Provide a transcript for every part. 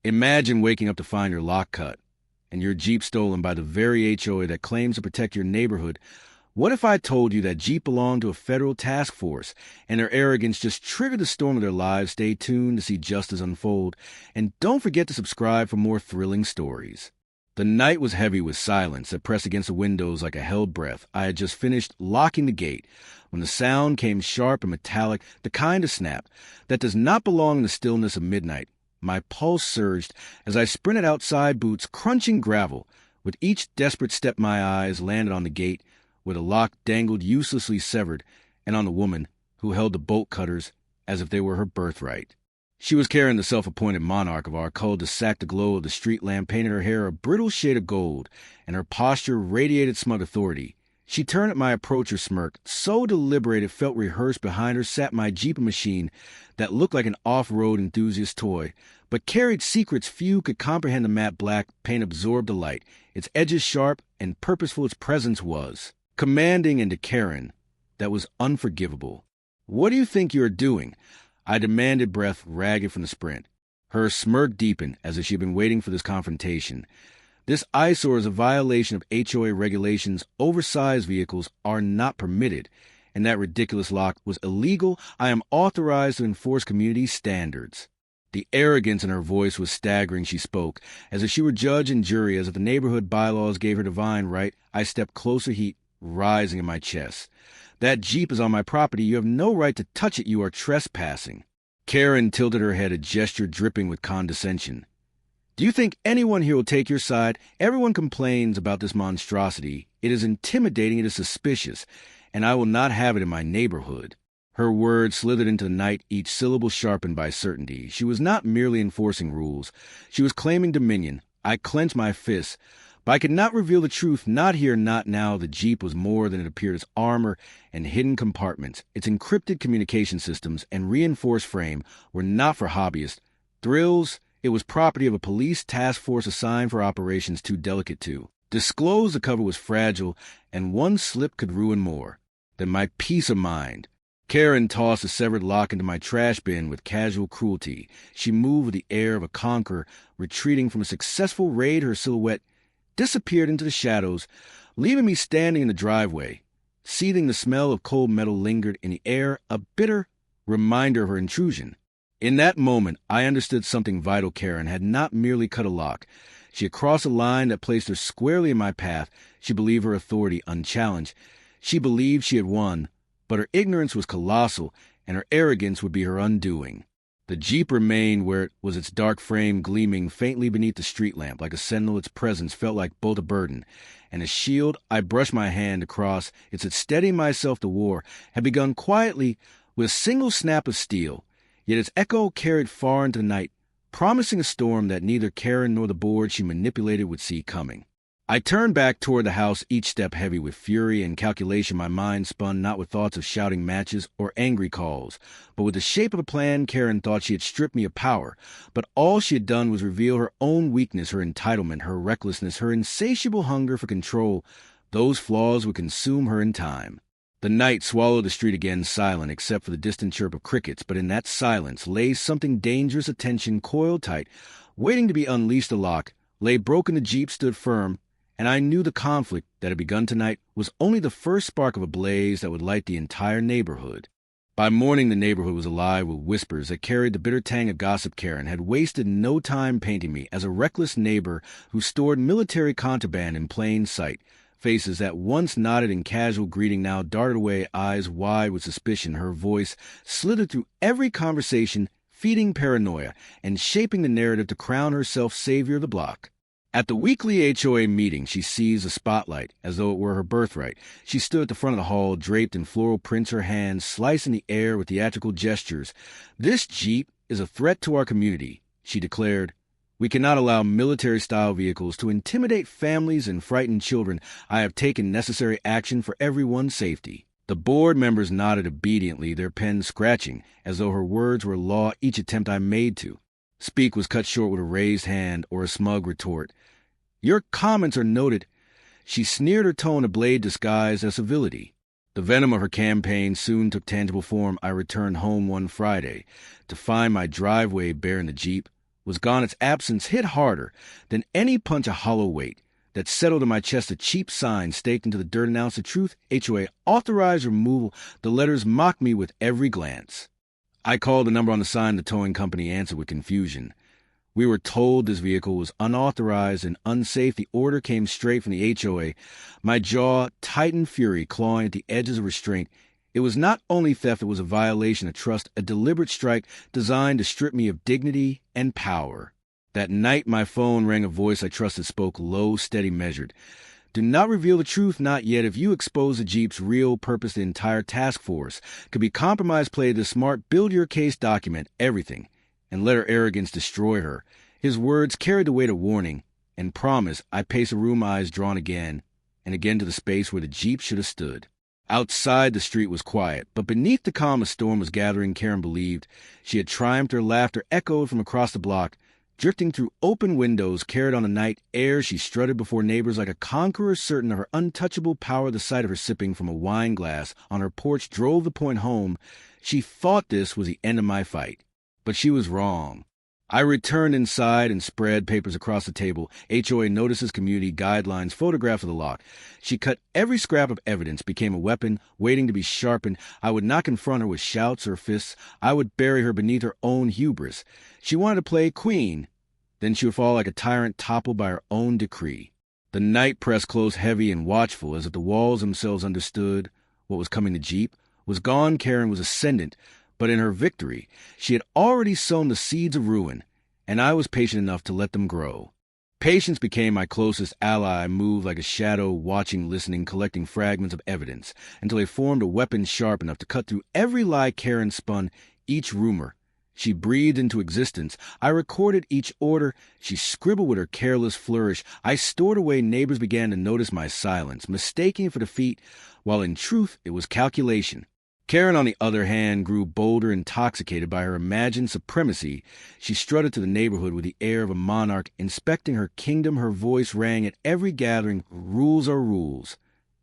Imagine waking up to find your lock cut and your Jeep stolen by the very HOA that claims to protect your neighborhood. What if I told you that Jeep belonged to a federal task force and their arrogance just triggered the storm of their lives? Stay tuned to see justice unfold, and don't forget to subscribe for more thrilling stories. The night was heavy with silence that pressed against the windows like a held breath. I had just finished locking the gate when the sound came sharp and metallic, the kind of snap that does not belong in the stillness of midnight. My pulse surged as I sprinted outside, boots crunching gravel. With each desperate step, my eyes landed on the gate, where the lock dangled uselessly severed, and on the woman who held the bolt cutters as if they were her birthright. She was Kerren, the self-appointed monarch of our cul-de-sac. The glow of the street lamp painted her hair a brittle shade of gold, and her posture radiated smug authority. She turned at my approach, her smirk, so deliberate it felt rehearsed. Behind her sat my Jeep machine that looked like an off-road enthusiast toy, but carried secrets few could comprehend. The matte black paint absorbed the light, its edges sharp and purposeful. Its presence was commanding, and to Kerren, that was unforgivable. "What do you think you are doing?" I demanded, breath ragged from the sprint. Her smirk deepened, as if she had been waiting for this confrontation. "This eyesore is a violation of HOA regulations. Oversized vehicles are not permitted, and that ridiculous lock was illegal. I am authorized to enforce community standards." The arrogance in her voice was staggering. She spoke as if she were judge and jury, as if the neighborhood bylaws gave her divine right. I stepped closer, heat rising in my chest. "That Jeep is on my property. You have no right to touch it. You are trespassing." Kerren tilted her head, a gesture dripping with condescension. "Do you think anyone here will take your side? Everyone complains about this monstrosity. It is intimidating, it is suspicious, and I will not have it in my neighborhood." Her words slithered into the night, each syllable sharpened by certainty. She was not merely enforcing rules. She was claiming dominion. I clenched my fists, but I could not reveal the truth. Not here, not now. The Jeep was more than it appeared. Its armor and hidden compartments, its encrypted communication systems and reinforced frame were not for hobbyists. Thrills, it was property of a police task force assigned for operations too delicate to disclose. The cover was fragile, and one slip could ruin more than my peace of mind. Kerren tossed the severed lock into my trash bin with casual cruelty. She moved with the air of a conqueror retreating from a successful raid. Her silhouette disappeared into the shadows, leaving me standing in the driveway. Seething, the smell of cold metal lingered in the air, a bitter reminder of her intrusion. In that moment, I understood something vital. Kerren had not merely cut a lock. She had crossed a line that placed her squarely in my path. She believed her authority unchallenged. She believed she had won, but her ignorance was colossal, and her arrogance would be her undoing. The Jeep remained where it was, its dark frame gleaming faintly beneath the street lamp. Like a sentinel, its presence felt like both a burden and a shield. I brushed my hand across its that steadying myself. The war had begun quietly with a single snap of steel, yet its echo carried far into the night, promising a storm that neither Kerren nor the board she manipulated would see coming. I turned back toward the house, each step heavy with fury and calculation. My mind spun not with thoughts of shouting matches or angry calls, but with the shape of a plan. Kerren thought she had stripped me of power, but all she had done was reveal her own weakness, her entitlement, her recklessness, her insatiable hunger for control. Those flaws would consume her in time. The night swallowed the street again, silent except for the distant chirp of crickets, but in that silence lay something dangerous. Attention coiled tight, waiting to be unleashed. The lock lay broken, the Jeep stood firm, and I knew the conflict that had begun tonight was only the first spark of a blaze that would light the entire neighborhood. By morning, the neighborhood was alive with whispers that carried the bitter tang of gossip. Kerren had wasted no time painting me as a reckless neighbor who stored military contraband in plain sight. Faces that once nodded in casual greeting now darted away, eyes wide with suspicion. Her voice slithered through every conversation, feeding paranoia and shaping the narrative to crown herself savior of the block. At the weekly HOA meeting, she seized the spotlight as though it were her birthright. She stood at the front of the hall, draped in floral prints, her hands slicing the air with theatrical gestures. "This Jeep is a threat to our community," she declared. "We cannot allow military-style vehicles to intimidate families and frighten children. I have taken necessary action for everyone's safety." The board members nodded obediently, their pens scratching, as though her words were law. Each attempt I made to speak was cut short with a raised hand or a smug retort. "Your comments are noted." She sneered, her tone a blade disguised as civility. The venom of her campaign soon took tangible form. I returned home one Friday to find my driveway bare and the Jeep was gone. Its absence hit harder than any punch, a hollow weight that settled in my chest. A cheap sign staked into the dirt announced the truth: HOA authorized removal. The letters mocked me with every glance. I called the number on the sign. The towing company answered with confusion. We were told this vehicle was unauthorized and unsafe. The order came straight from the HOA. My jaw tightened, fury clawing at the edges of restraint. It was not only theft, it was a violation of trust, a deliberate strike designed to strip me of dignity and power. That night, my phone rang. A voice I trusted spoke, low, steady, measured. Do not reveal the truth, not yet. If you expose the Jeep's real purpose, the entire task force could be compromised. Play this smart, build your case, document everything, and let her arrogance destroy her. His words carried the weight of warning and promise. I paced the room, eyes drawn again and again to the space where the Jeep should have stood. Outside, the street was quiet, but beneath the calm, a storm was gathering. Kerren believed she had triumphed. Her laughter echoed from across the block. Drifting through open windows, carried on the night air, she strutted before neighbors like a conqueror, certain of her untouchable power. The sight of her sipping from a wine glass on her porch drove the point home. She thought this was the end of my fight, but she was wrong. I returned inside and spread papers across the table. HOA notices, community guidelines, photographs of the lot. She cut every scrap of evidence, became a weapon, waiting to be sharpened. I would not confront her with shouts or fists. I would bury her beneath her own hubris. She wanted to play queen. Then she would fall like a tyrant, toppled by her own decree. The night pressed close, heavy and watchful, as if the walls themselves understood what was coming. The Jeep was gone. Kerren was ascendant. But in her victory, she had already sown the seeds of ruin, and I was patient enough to let them grow. Patience became my closest ally. I moved like a shadow, watching, listening, collecting fragments of evidence, until they formed a weapon sharp enough to cut through every lie Kerren spun, each rumor she breathed into existence. I recorded each order she scribbled with her careless flourish. I stored away. Neighbors began to notice my silence, mistaking it for defeat, while in truth it was calculation. Kerren, on the other hand, grew bolder, intoxicated by her imagined supremacy. She strutted to the neighborhood with the air of a monarch, inspecting her kingdom. Her voice rang at every gathering. Rules are rules,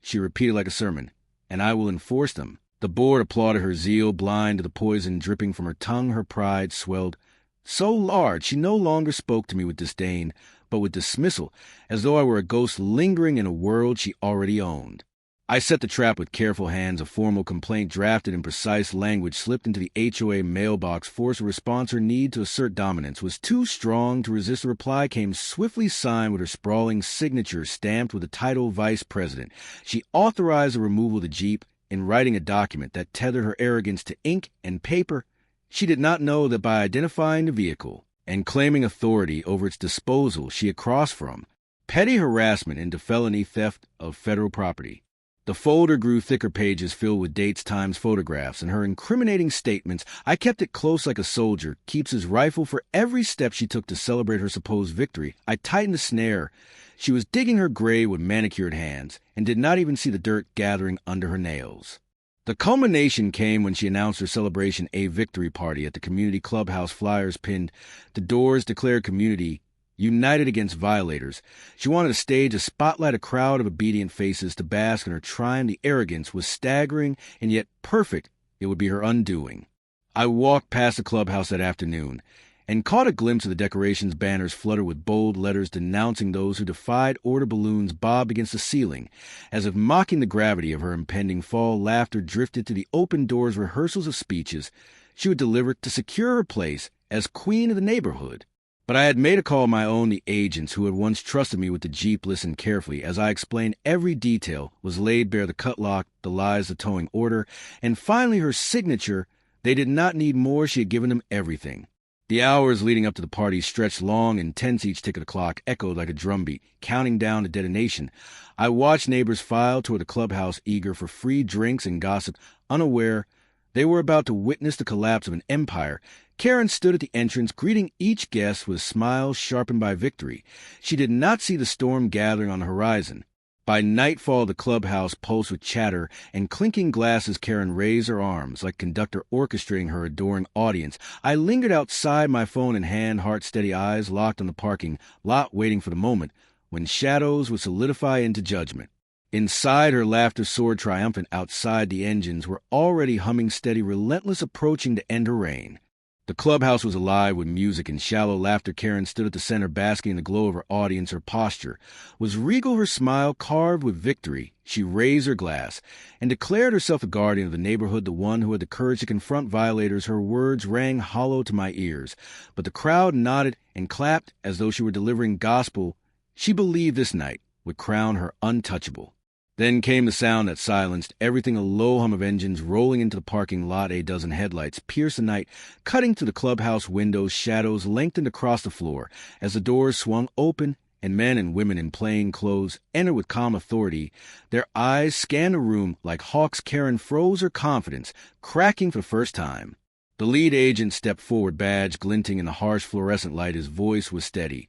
she repeated like a sermon, and I will enforce them. The board applauded her zeal, blind to the poison dripping from her tongue. Her pride swelled so large she no longer spoke to me with disdain, but with dismissal, as though I were a ghost lingering in a world she already owned. I set the trap with careful hands. A formal complaint drafted in precise language slipped into the HOA mailbox. Forced a response. Her need to assert dominance was too strong to resist. The reply came swiftly, signed with her sprawling signature stamped with the title Vice President. She authorized the removal of the Jeep. In writing a document that tethered her arrogance to ink and paper, she did not know that by identifying the vehicle and claiming authority over its disposal, she had crossed from petty harassment into felony theft of federal property. The folder grew thicker, pages filled with dates, times, photographs, and her incriminating statements. I kept it close like a soldier keeps his rifle for every step she took to celebrate her supposed victory. I tightened the snare. She was digging her grave with manicured hands and did not even see the dirt gathering under her nails. The culmination came when she announced her celebration, a victory party at the community clubhouse. Flyers pinned the doors declared community united against violators. She wanted to stage a spotlight, a crowd of obedient faces to bask in her triumph. The arrogance was staggering and yet perfect. It would be her undoing. I walked past the clubhouse that afternoon and caught a glimpse of the decorations. Banners fluttered with bold letters denouncing those who defied order. Balloons bobbed against the ceiling as if mocking the gravity of her impending fall. Laughter drifted to the open doors. Rehearsals of speeches she would deliver to secure her place as queen of the neighborhood. But I had made a call of my own. The agents who had once trusted me with the Jeep listened carefully as I explained every detail, was laid bare the cut lock, the lies, the towing order, and finally her signature. They did not need more. She had given them everything. The hours leading up to the party stretched long and tense. Each tick of the clock echoed like a drumbeat, counting down to detonation. I watched neighbors file toward the clubhouse, eager for free drinks and gossip, unaware they were about to witness the collapse of an empire. Kerren stood at the entrance, greeting each guest with smiles sharpened by victory. She did not see the storm gathering on the horizon. By nightfall, the clubhouse pulsed with chatter and clinking glasses. Kerren raised her arms like conductor orchestrating her adoring audience. I lingered outside, my phone in hand, heart-steady eyes locked on the parking lot, waiting for the moment when shadows would solidify into judgment. Inside, her laughter soared triumphant. Outside, the engines were already humming steady, relentless, approaching to end her reign. The clubhouse was alive with music and shallow laughter. Kerren stood at the center, basking in the glow of her audience. Her posture was regal, her smile carved with victory. She raised her glass and declared herself the guardian of the neighborhood, the one who had the courage to confront violators. Her words rang hollow to my ears, but the crowd nodded and clapped as though she were delivering gospel. She believed this night would crown her untouchable. Then came the sound that silenced everything, a low hum of engines rolling into the parking lot. A dozen headlights pierced the night, cutting through the clubhouse windows. Shadows lengthened across the floor as the doors swung open, and men and women in plain clothes entered with calm authority. Their eyes scanned the room like hawks. Kerren froze, her confidence cracking for the first time. The lead agent stepped forward, badge glinting in the harsh fluorescent light. His voice was steady.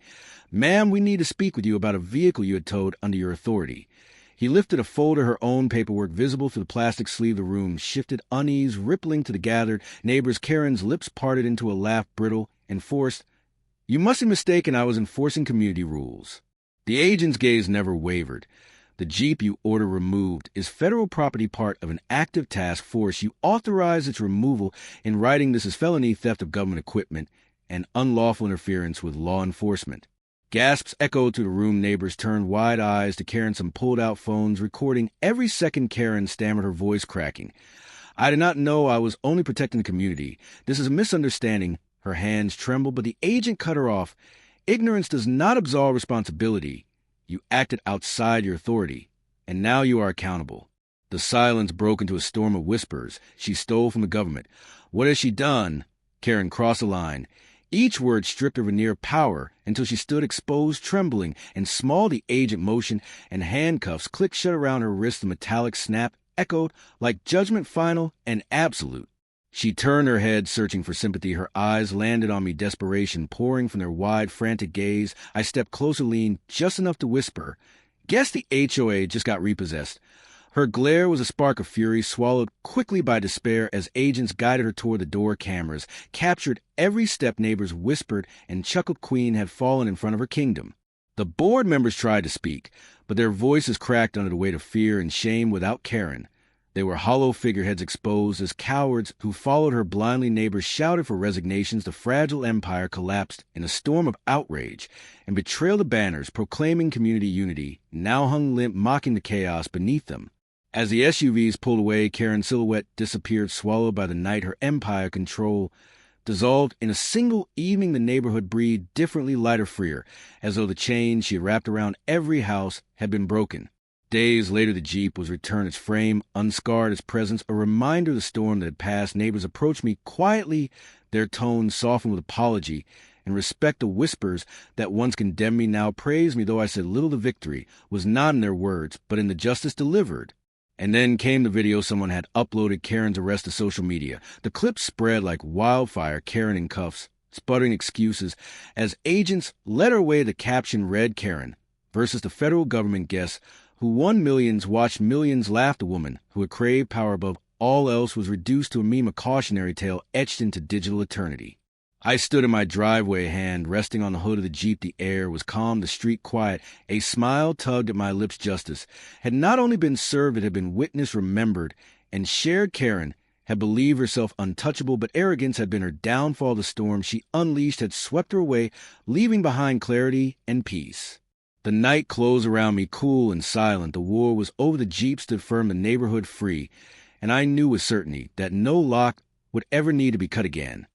"Ma'am, we need to speak with you about a vehicle you had towed under your authority." He lifted a folder of her own paperwork, visible through the plastic sleeve. The room shifted, unease rippling to the gathered neighbors. Kerren's lips parted into a laugh, brittle and forced. "You must be mistaken. I was enforcing community rules." The agent's gaze never wavered. "The Jeep you order removed is federal property, part of an active task force. You authorized its removal in writing. This is felony theft of government equipment and unlawful interference with law enforcement." Gasps echoed through the room. Neighbors turned wide eyes to Kerren, some pulled out phones, recording every second. Kerren stammered, her voice cracking. "I did not know. I was only protecting the community. This is a misunderstanding." Her hands trembled, but the agent cut her off. "Ignorance does not absolve responsibility. You acted outside your authority, and now you are accountable." The silence broke into a storm of whispers. "She stole from the government." "What has she done?" Kerren crossed the line. Each word stripped her veneer power until she stood exposed, trembling and small. The agent motioned, and handcuffs clicked shut around her wrist. The metallic snap echoed like judgment, final and absolute. She turned her head, searching for sympathy. Her eyes landed on me, desperation pouring from their wide, frantic gaze. I stepped closer, leaned just enough to whisper, "Guess the HOA just got repossessed." Her glare was a spark of fury, swallowed quickly by despair as agents guided her toward the door. Cameras captured every step. Neighbors whispered and chuckled. Queen had fallen in front of her kingdom. The board members tried to speak, but their voices cracked under the weight of fear and shame. Without Kerren, they were hollow figureheads, exposed as cowards who followed her blindly. Neighbors shouted for resignations. The fragile empire collapsed in a storm of outrage and betrayal. The banners proclaiming community unity now hung limp, mocking the chaos beneath them. As the SUVs pulled away, Kerren's silhouette disappeared, swallowed by the night. Her empire control dissolved in a single evening. The neighborhood breathed differently, lighter, freer, as though the chains she had wrapped around every house had been broken. Days later, the Jeep was returned, its frame unscarred, its presence a reminder of the storm that had passed. Neighbors approached me quietly, their tones softened with apology and respect. The whispers that once condemned me now praised me, though I said little. The victory was not in their words, but in the justice delivered. And then came the video someone had uploaded Kerren's arrest to social media. The clip spread like wildfire. Kerren in cuffs, sputtering excuses as agents led her away. The caption read, "Kerren versus the federal government. Guess who won millions, watched millions laugh." The woman who had craved power above all else was reduced to a meme, a cautionary tale etched into digital eternity. I stood in my driveway, hand resting on the hood of the Jeep. The air was calm, the street quiet. A smile tugged at my lips. Justice had not only been served, it had been witnessed, remembered, and shared. Kerren had believed herself untouchable, but arrogance had been her downfall. The storm she unleashed had swept her away, leaving behind clarity and peace. The night closed around me, cool and silent. The war was over. The Jeep stood firm, the neighborhood free, and I knew with certainty that no lock would ever need to be cut again.